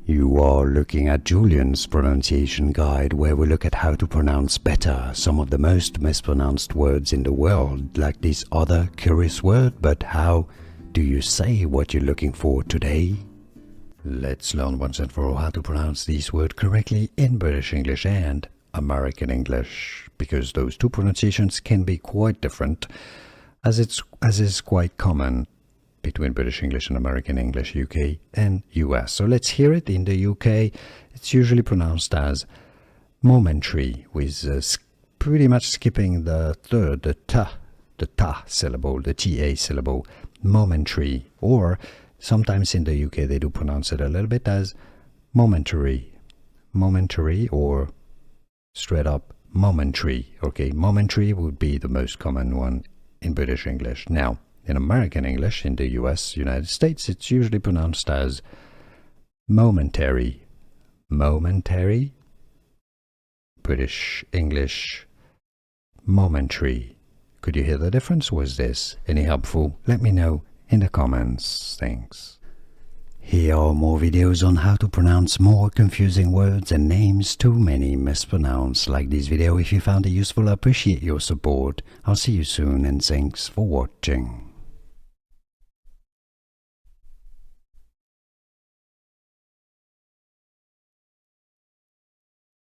You are looking at Julian's pronunciation guide, where we look at how to pronounce better some of the most mispronounced words in the world, like this other curious word. But how do you say what you're looking for today? Let's learn once and for all how to pronounce these words correctly in British English and American English, because those two pronunciations can be quite different, as is quite common between British English and American English, UK and US. So let's hear it. In the UK, it's usually pronounced as momentary, with pretty much skipping the third, the ta syllable, the ta syllable, momentary. Or sometimes in the UK, they do pronounce it a little bit as momentary, or straight up momentary. Okay, momentary would be the most common one in British English. Now, in American English, in the US, United States, it's usually pronounced as momentary. Momentary. British English, momentary. Could you hear the difference? Was this any helpful? Let me know in the comments. Thanks. Here are more videos on how to pronounce more confusing words and names too many mispronounced. Like this video if you found it useful. I appreciate your support. I'll see you soon and thanks for watching.